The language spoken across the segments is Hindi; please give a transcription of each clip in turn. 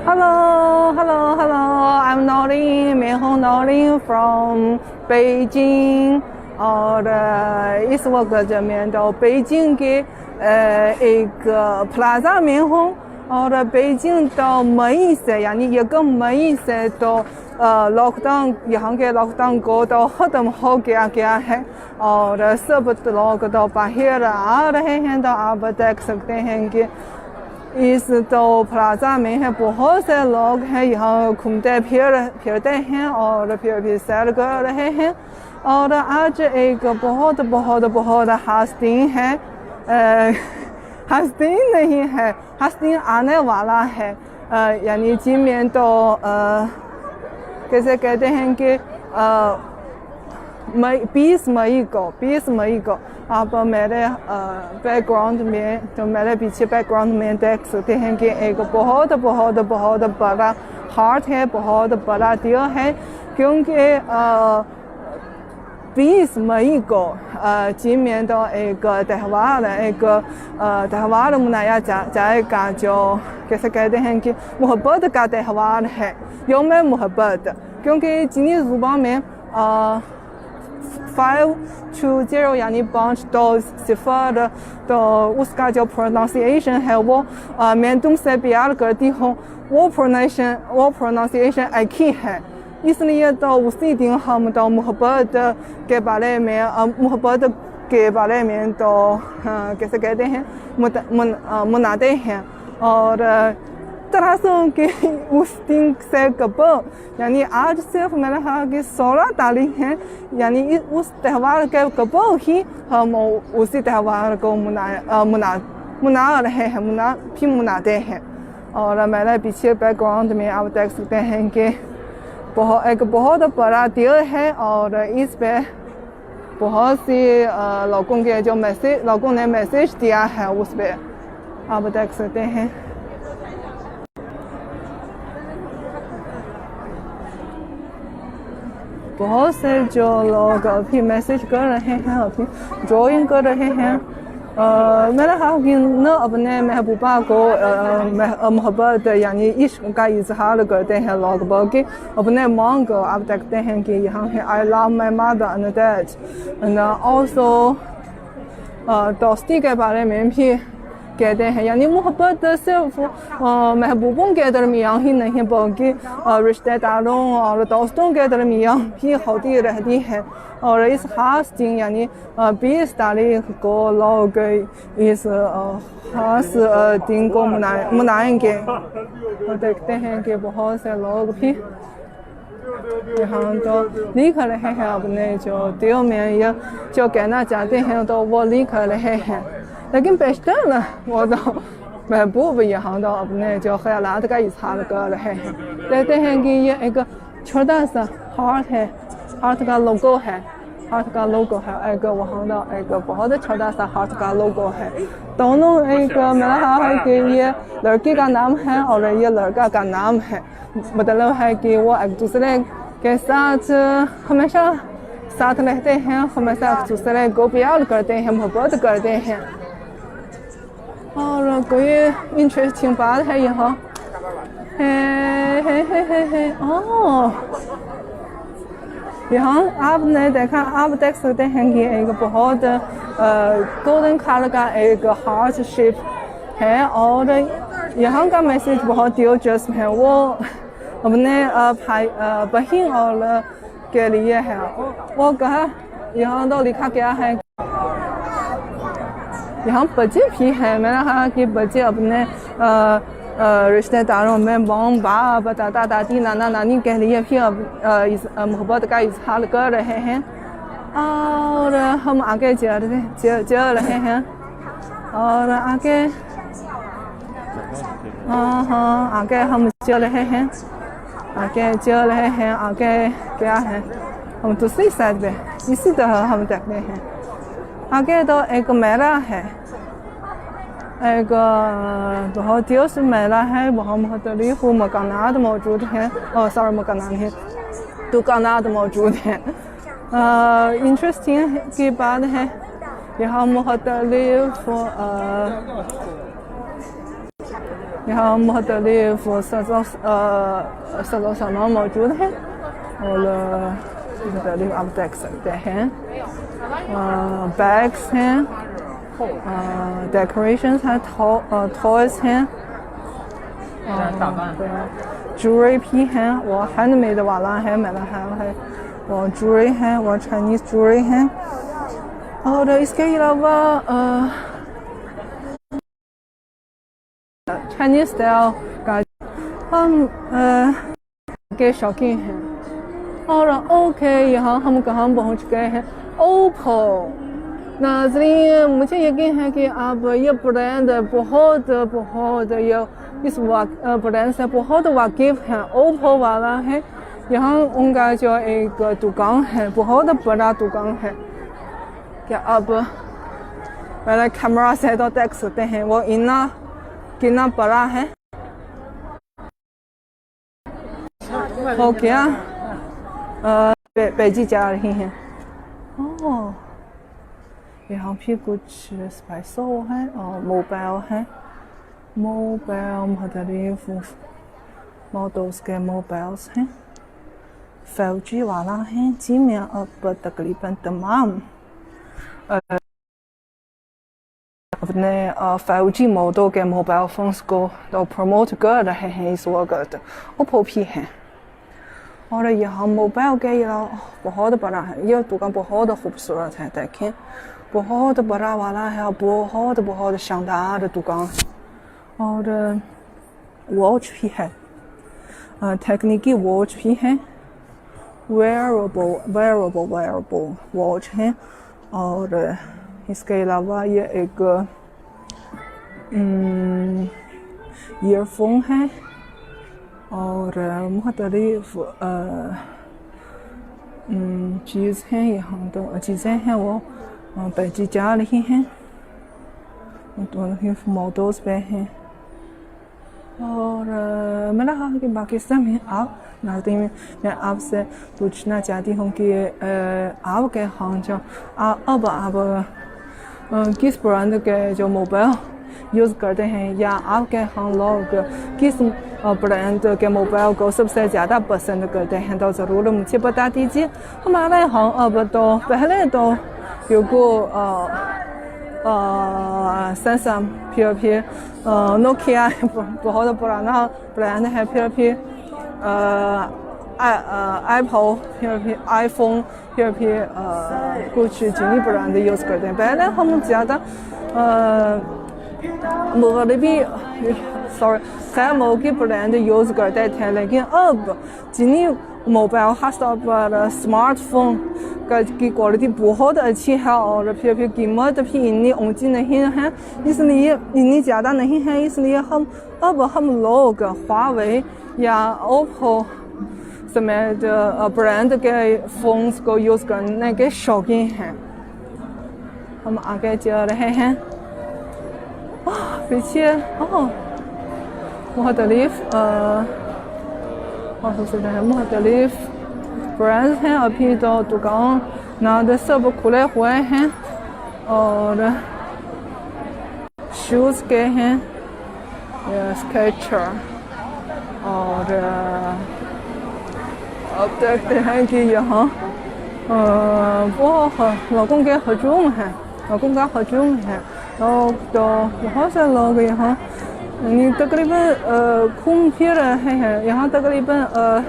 Hello, hello, hello. I'm Norin, Minhong Norin from Beijing. और इस वक्त मैं तो बेजिंग के एक प्लाजा में हूँ और बेजिंग तो मई से यानी 1 मई से तो लॉकडाउन यहाँ के लॉकडाउन को तो ख़त्म हो गया है और सब लोग तो बाहर आ रहे हैं। तो आप देख सकते हैं कि इस तो प्लाजा में है बहुत से लोग हैं, यहाँ घूमते फिरते हैं और फिर भी सैर कर रहे हैं। और आज एक बहुत बहुत बहुत हस्ती है, हस्ती नहीं है, हस्ती आने वाला है। यानी जिनमें तो कैसे कहते हैं कि 20 मई को आप मेरे बैकग्राउंड में तो मेरे पीछे बैकग्राउंड में देख सकते हैं कि एक बहुत बहुत बहुत बड़ा हार्ट है, बहुत बड़ा दिल है, क्योंकि 20 मई को चीन में तो एक त्यौहार मनाया जाएगा जो कैसे कहते हैं कि मोहब्बत का त्यौहार है, यौम मोहब्बत। क्योंकि चीनी ज़ुबान में 520 यानी 520 तो उसका जो प्रोनाउंसिएशन है वो मैं तुमसे प्यार करती हूँ वो प्रोनाउंसिएशन एक ही है। इसलिए तो उसी दिन हम तो मोहब्बत के बारे में तो कैसे कहते हैं मनाते हैं। और तरह के उस दिन से कबल यानी आज सिर्फ मैंने कहा कि 16 तारीख है, यानी उस त्यौहार के कबल ही हम उसी त्यौहार को मना रहे हैं, मनाते हैं। और मेरे पीछे बैकग्राउंड में आप देख सकते हैं कि एक बहुत बड़ा दिल है और इस पे बहुत सी लोगों ने मैसेज दिया है, उस पे आप देख सकते हैं। बहुत से जो लोग अभी मैसेज कर रहे हैं, अभी ड्राइंग कर रहे हैं। मैंने कहा कि न अपने महबूबा को मोहब्बत यानी इश्क का इजहार करते हैं लोग, बल्कि अपने माँ को आप देखते हैं कि यहाँ है I love my mother and dad and also दोस्ती के बारे में भी कहते हैं। यानी मोहब्बत सिर्फ महबूबों के दरमियान ही नहीं बल्कि रिश्तेदारों और दोस्तों के दरमियान भी होती रहती है। और इस खास दिन यानी 20 तारीख को लोग इस खास दिन को मनाएंगे। तो देखते हैं कि बहुत से लोग भी यहाँ तो लिख रहे हैं अपने जो दिल में या जो कहना चाहते हैं तो वो लिख रहे हैं। लेकिन बेशतर वो तो महबूब यहाँ तो अपने जो ख्यालात का इजहार कर रहे हैं। कहते हैं कि ये एक छोटा सा हार्ट है, हार्ट का लोगो है, एक वहाँ का एक बहुत छोटा सा हार्ट का लोगो है। दोनों एक मेरा कहा है कि ये लड़की का नाम है और ये लड़का का नाम है। मतलब है कि वो एक दूसरे के साथ हमेशा साथ रहते हैं, हमेशा एक दूसरे को प्यार करते हैं, मोहब्बत करते हैं। और कोई इंटरेस्टिंग बात है यहाँ यहाँ आपने देखा, आप देख सकते हैं कि एक बहुत गोल्डन कलर का एक हार्ट शेप है और यहाँ का मैसेज बहुत दिलचस्प है। वो अपने भाई बहन और के लिए है। वो कहा यहाँ तो लिखा गया है, यहाँ बच्चे भी हैं। मैंने कहा कि बच्चे अपने रिश्तेदारों में मॉम बाप दादा दादी नाना नानी के लिए भी इस मोहब्बत का इजहार कर रहे हैं। और हम आगे चल रहे हैं और आगे आगे हम चल रहे हैं, आगे क्या है, हम दूसरी साइड पे इसी तरह हम देखते हैं। आगे तो एक मेला है, एक बहुत दिलचस्प मेला है। वहाँ मुख्तलिफ मकानात मौजूद हैं और सारे मकानात हैं, दुकानात मौजूद हैं। इंटरेस्टिंग की बात है यहाँ मुख्तलिफ यहाँ मुख्तलिफ सज़ा सामान मौजूद है और मुख्तलिफ आप देख सकते हैं बैग्स हैं डेकोरेशंस हैं टॉयज हैं ज्वेलरी भी हैं वो हैंडमेड वाला है मेरा है वो ज्वेलरी है वो चाइनीज़ ज्वेलरी है और इसके अलावा चाइनीज़ स्टाइल का हम के शौकीन हैं और ओके यहाँ हम कहाँ पहुँच गए हैं ओप्पो नाज़रीन मुझे यकीन है कि आप ये ब्रांड बहुत ये इस ब्रांड से बहुत वाकिफ़ हैं ओप्पो वाला है यहाँ उनका जो एक दुकान है बहुत बड़ा दुकान है क्या आप मेरा कैमरा से तो देख सकते हैं वो कितना बड़ा है हो गया बेजी जा रही हैं ओह यहाँ भी कुछ स्पाइसो है और मोबाइल है मोबाइल मुख्तलिफ मॉडल्स के मोबाइल्स हैं 5G वाला है जिनमें अब तकरीबन तमाम अपने 5G मॉडल के मोबाइल फ़ोन्स को तो प्रमोट कर रहे हैं इस वक्त ओप्पो भी है और यहाँ मोबाइल के बहुत बड़ा है ये दुकान बहुत खूबसूरत है देखें बहुत बड़ा वाला है बहुत शानदार दुकान है और वॉच भी है तकनीकी वॉच भी है wearable वॉच है और इसके अलावा ये एक ईयरफोन है और मुख्तलिफ चीज़ हैं यहाँ तो चीज़ें हैं वो बेची जा रही हैं मुख्तलिफ मॉडल्स पे हैं और मेरा ख्याल है कि पाकिस्तान में आप नाज़रीन मैं आपसे पूछना चाहती हूँ कि आपके यहाँ जो अब आप किस ब्रांड के जो मोबाइल यूज़ करते हैं या आपके यहाँ लोग किस ब्रांड के मोबाइल को सबसे ज़्यादा पसंद करते हैं तो ज़रूर मुझे बता दीजिए हमारे यहाँ अब तो पहले तो क्योंकि सैमसंग फिर नोकिया बहुत पुराना ब्रांड है फिर एप्पल फिर आईफोन फिर कुछ चीनी ब्रांड यूज़ करते हैं पहले हम ज़्यादा मगरबी ब्रांड यूज़ करते थे लेकिन अब चीनी मोबाइल खासतौर पर स्मार्टफोन की क्वालिटी बहुत अच्छी है और फिर कीमत भी इतनी ऊंची नहीं है इसलिए इतनी ज़्यादा नहीं है इसलिए हम लोग हुआवे या ओप्पो समेत ब्रांड के फ़ोन्स को यूज़ करने के शौकीन हैं हम आगे चल रहे हैं पीछे मुख्तलिफ ब्रांड हैं अभी तो दुकान नाद सब खुले हुए हैं और शूज़ के हैं स्केचर और अब देखते हैं कि यहाँ वो लोगों का हजूम है लोग तो बहुत से लोग यहाँ तकरीबन घूम फिर रहे हैं यहाँ तकरीबन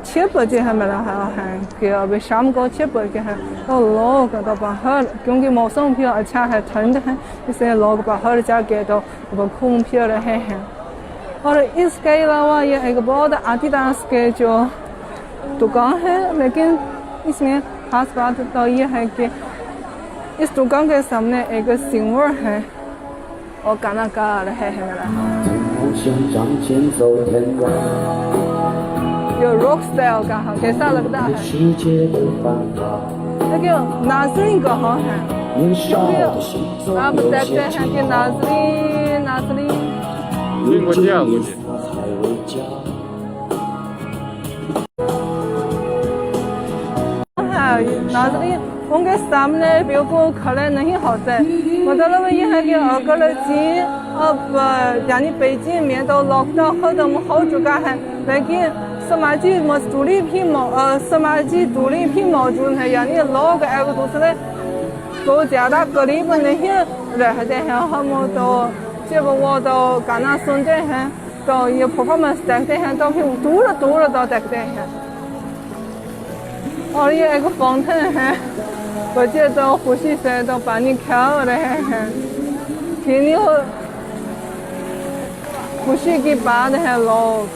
6 बजे है मेरा ख्याल है कि अभी शाम को 6 बजे है तो लोग तो बाहर क्योंकि मौसम भी अच्छा है ठंड है इसलिए लोग बाहर जाके तो घूम फिर रहे हैं और इसके अलावा ये एक बहुत आदिदास के जो दुकान है लेकिन इसमें खास बात तो ये है कि इस दुकान के सामने एक सिंगर है और गाना गा रहे हैं ये रॉक स्टाइल का है कैसा लगता है लेकिन नाज़रीन कहाँ है क्योंकि आप देखते हैं कि नाज़रीन नाज़रीन उनके सामने बिल्कुल खड़े नहीं होते मतलब ये है कि अगर चीन अब यानी बीजिंग में तो लॉकडाउन खत्म हो चुका है, लेकिन समाजी दूरी भी मौजूद है, यानी लोग एक दूसरे को ज़्यादा करीब नहीं रहते हैं। हम तो जब वो तो गाना सुनते हैं तो ये परफॉर्मेंस देखते हैं तो फिर दूर दूर तो देखते हैं। और ये एक फाउंटेन है, बच्चे तो खुशी से तो पानी खेल रहे हैं। कितनी खुशी की बात है। लोग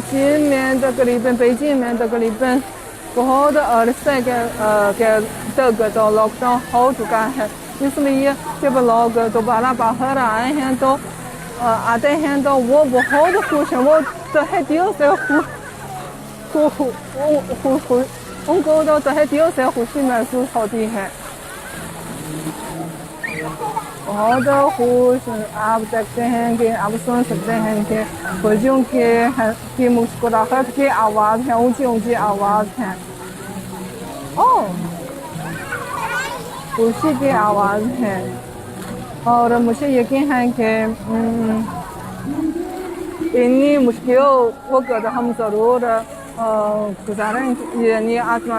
चीन में तकरीबन बीजिंग में तकरीबन बहुत अरसे के तक तो लॉकडाउन हो चुका है, इसलिए जब लोग दोबारा बाहर आए हैं तो आते हैं तो वो बहुत खुश हैं, वो तहे दिल से उनको तो तहे दिल से खुशी महसूस होती है, बहुत खुश। आप देखते हैं कि आप सुन सकते हैं कि बच्चों की मुस्कुराहट की आवाज़ है, ऊंची ऊंची आवाज़ है। ओह, खुशी की आवाज़ है। और मुझे यकीन है कि इन्हीं मुश्किल वक्त हम ज़रूर गुजारेंगे, यानी आत्मा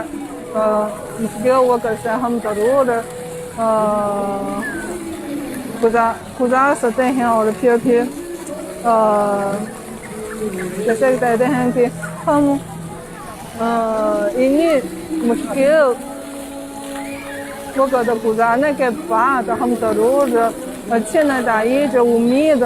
मुश्किल वक्त से हम ज़रूर गुजार सकते हैं। और फिर जैसे कहते हैं कि हम इन्हीं मुश्किल वक्त गुजारने के बाद हम ज़रूर अच्छे नतीजे उम्मीद